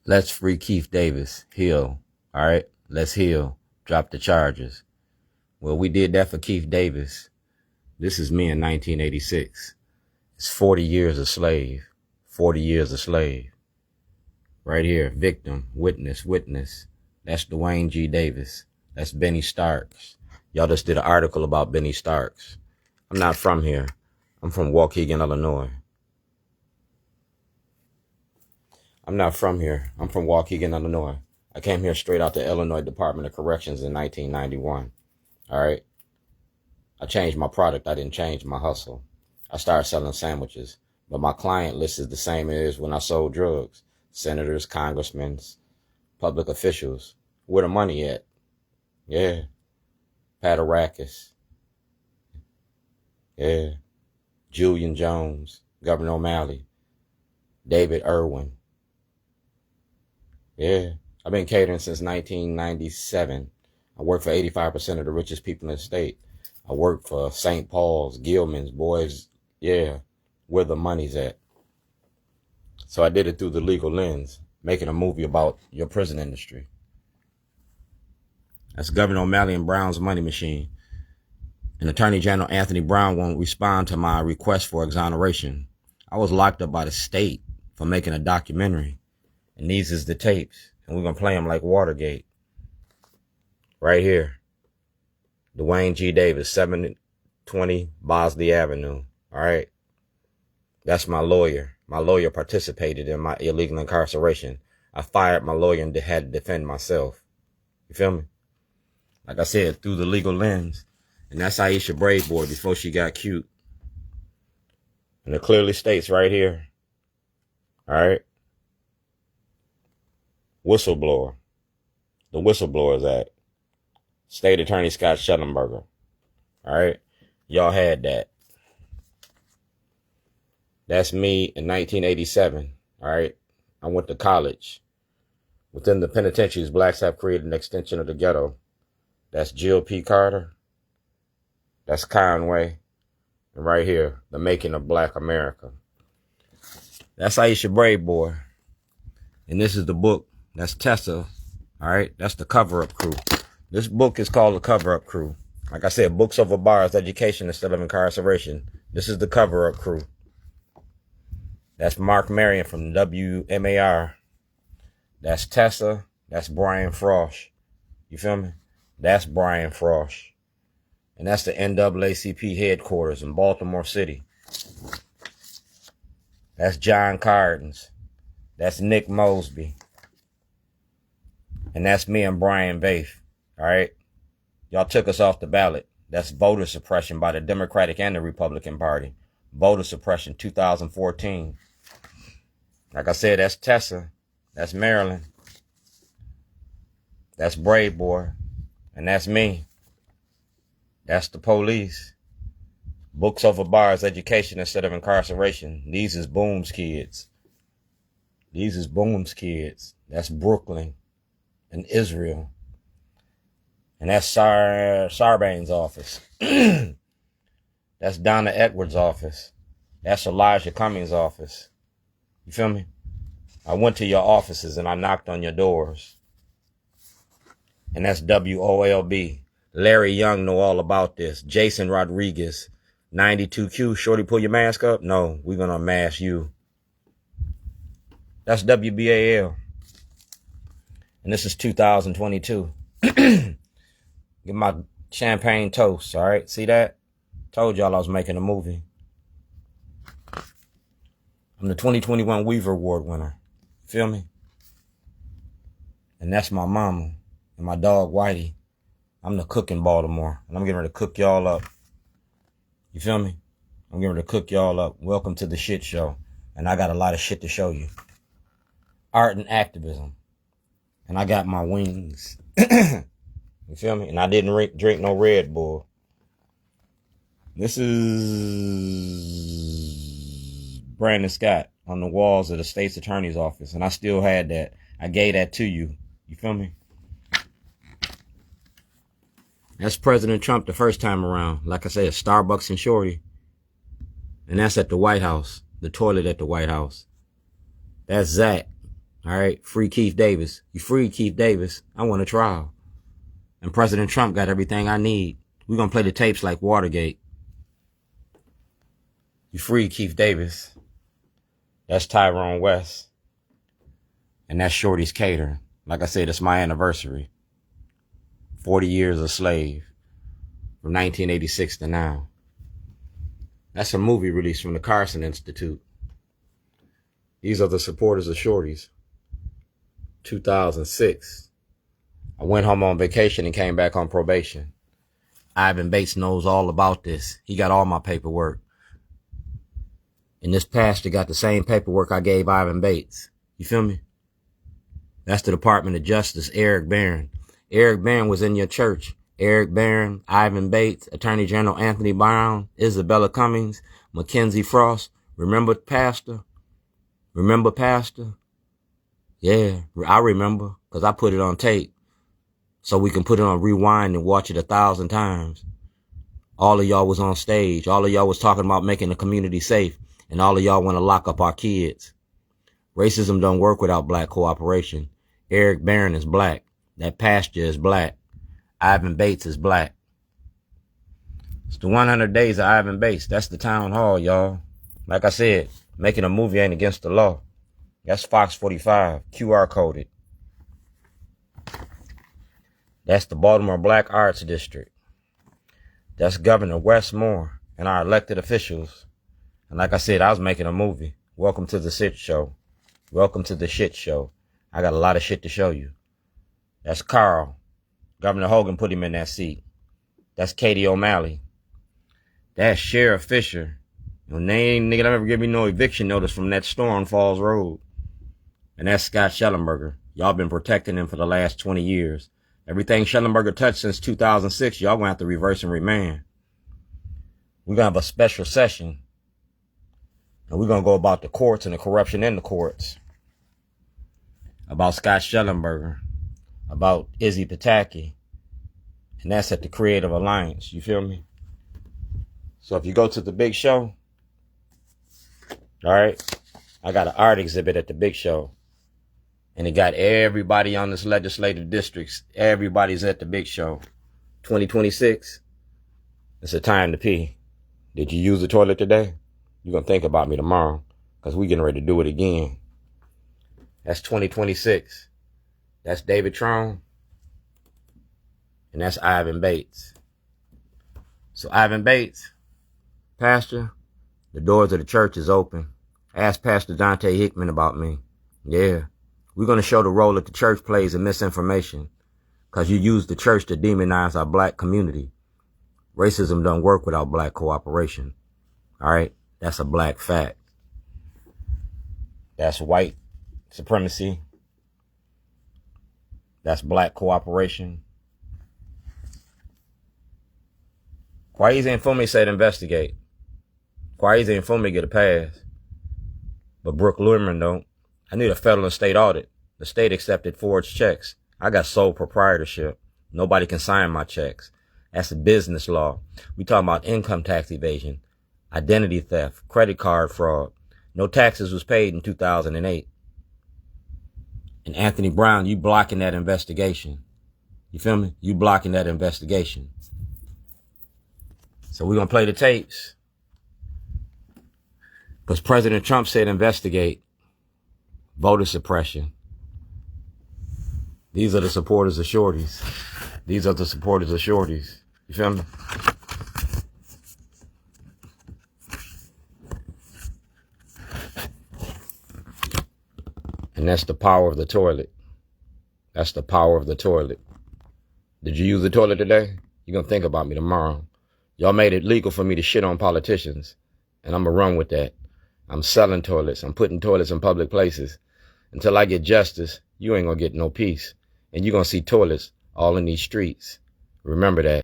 Let's free Keith Davis. Heal. All right? Let's heal. Drop the charges. Well, we did that for Keith Davis. This is me in 1986. It's 40 years a slave. 40 years a slave. Right here. Victim. Witness. Witness. That's Duane G. Davis. That's Benny Starks. Y'all just did an article about Benny Starks. I'm not from here. I'm from Waukegan, Illinois. I'm not from here. I'm from Waukegan, Illinois. I came here straight out the Illinois Department of Corrections in 1991. All right. I changed my product. I didn't change my hustle. I started selling sandwiches, but my client list is the same as when I sold drugs. Senators, congressmen, public officials. Where the money at? Yeah. Patarakis. Yeah. Julian Jones, Governor O'Malley, David Irwin. Yeah. I've been catering since 1997. I work for 85% of the richest people in the state. I work for St. Paul's, Gilman's, boys. Yeah. Where the money's at. So I did it through the legal lens, making a movie about your prison industry. That's Governor O'Malley and Brown's money machine. And Attorney General Anthony Brown won't respond to my request for exoneration. I was locked up by the state for making a documentary. And these is the tapes. And we're going to play them like Watergate. Right here. Duane G. Davis, 720 Bosley Avenue. All right. That's my lawyer. My lawyer participated in my illegal incarceration. I fired my lawyer and had to defend myself. You feel me? Like I said, through the legal lens. And that's Aisha Braveboy before she got cute. And it clearly states right here. All right. Whistleblower. The Whistleblowers Act. State Attorney Scott Schellenberger. All right. Y'all had that. That's me in 1987. All right. I went to college. Within the penitentiaries, blacks have created an extension of the ghetto. That's Jill P. Carter. That's Conway. And right here, the making of Black America. That's Aisha Braveboy. And this is the book. That's Tessa. All right. That's the cover-up crew. This book is called The Cover-Up Crew. Like I said, books over bars, education instead of incarceration. This is the cover-up crew. That's Mark Marion from WMAR. That's Tessa. That's Brian Frosh. You feel me? That's Brian Frosh. And that's the NAACP headquarters in Baltimore City. That's John Cardens. That's Nick Mosby. And that's me and Brian Baith. All right. Y'all took us off the ballot. That's voter suppression by the Democratic and the Republican Party. Voter suppression 2014. Like I said, that's Tessa. That's Maryland. That's Braveboy. And that's me. That's the police. Books over bars, education instead of incarceration. These is Boom's kids. These is Boom's kids. That's Brooklyn and Israel. And that's Sarbanes' office. That's Donna Edwards' office. That's Elijah Cummings' office. You feel me? I went to your offices and I knocked on your doors. And that's WOLB. Larry Young know all about this. Jason Rodriguez. 92Q. Shorty, pull your mask up? No, we're going to mask you. That's WBAL. And this is 2022. Get my champagne toast, all right? See that? Told y'all I was making a movie. I'm the 2021 Weaver Award winner. Feel me? And that's my mama and my dog Whitey. I'm the cook in Baltimore, and I'm getting ready to cook y'all up. You feel me? I'm getting ready to cook y'all up. Welcome to the shit show. And I got a lot of shit to show you. Art and activism. And I got my wings. You feel me? And I didn't drink no Red Bull. This is Brandon Scott on the walls of the state's attorney's office. And I still had that. I gave that to you. You feel me? That's President Trump the first time around. Like I said, Starbucks and Shorty. And that's at the White House. The toilet at the White House. That's Zach. All right, free Keith Davis. You free Keith Davis. I want a trial. And President Trump got everything I need. We're going to play the tapes like Watergate. You free Keith Davis. That's Tyrone West. And that's Shorty's catering. Like I said, it's my anniversary. 40 years a slave. From 1986 to now. That's a movie released from the Karson Institute. These are the supporters of Shorty's. 2006. I went home on vacation and came back on probation. Ivan Bates knows all about this. He got all my paperwork. And this pastor got the same paperwork I gave Ivan Bates. You feel me? That's the Department of Justice, Eric Barron. Eric Barron was in your church. Eric Barron, Ivan Bates, Attorney General Anthony Brown, Isabella Cummings, Mackenzie Frost. Remember Pastor? Remember Pastor? Yeah, I remember, because I put it on tape. So we can put it on rewind and watch it 1,000 times. All of y'all was on stage. All of y'all was talking about making the community safe. And all of y'all want to lock up our kids. Racism don't work without black cooperation. Eric Barron is black. That pastor is black. Ivan Bates is black. It's the 100 days of Ivan Bates. That's the town hall, y'all. Like I said, making a movie ain't against the law. That's Fox 45, QR coded. That's the Baltimore Black Arts District. That's Governor Wes Moore and our elected officials. And like I said, I was making a movie. Welcome to the shit show. Welcome to the shit show. I got a lot of shit to show you. That's Carl. Governor Hogan put him in that seat. That's Katie O'Malley. That's Sheriff Fisher. No name, nigga, don't ever give me no eviction notice from that Storm Falls Road. And that's Scott Schellenberger. Y'all been protecting him for the last 20 years. Everything Schellenberger touched since 2006, y'all gonna have to reverse and remand. We're gonna have a special session. And we're gonna go about the courts and the corruption in the courts. About Scott Schellenberger. About Izzy Pataki. And that's at the Creative Alliance. You feel me? So if you go to the big show, all right, I got an art exhibit at the big show. And it got everybody on this legislative districts. Everybody's at the big show. 2026. It's a time to pee. Did you use the toilet today? You're going to think about me tomorrow. Because we getting ready to do it again. That's 2026. That's David Trone. And that's Ivan Bates. So Ivan Bates, Pastor, the doors of the church is open. Ask Pastor Dante Hickman about me. Yeah. We're going to show the role that the church plays in misinformation. Because you use the church to demonize our black community. Racism don't work without black cooperation. All right? That's a black fact. That's white supremacy. That's black cooperation. Kwaize and Fumi said investigate. Kwaize and Fumi get a pass. But Brooke Lurman don't. I need a federal and state audit. The state accepted forged checks. I got sole proprietorship. Nobody can sign my checks. That's a business law. We talking about income tax evasion, identity theft, credit card fraud. No taxes was paid in 2008. And Anthony Brown, you blocking that investigation. You feel me? You blocking that investigation. So we're going to play the tapes. Because President Trump said investigate voter suppression. These are the supporters of Shorty's. These are the supporters of Shorty's. You feel me? And that's the power of the toilet. That's the power of the toilet. Did you use the toilet today? You're going to think about me tomorrow. Y'all made it legal for me to shit on politicians. And I'm going to run with that. I'm selling toilets. I'm putting toilets in public places. Until I get justice, you ain't going to get no peace. And you're going to see toilets all in these streets. Remember that.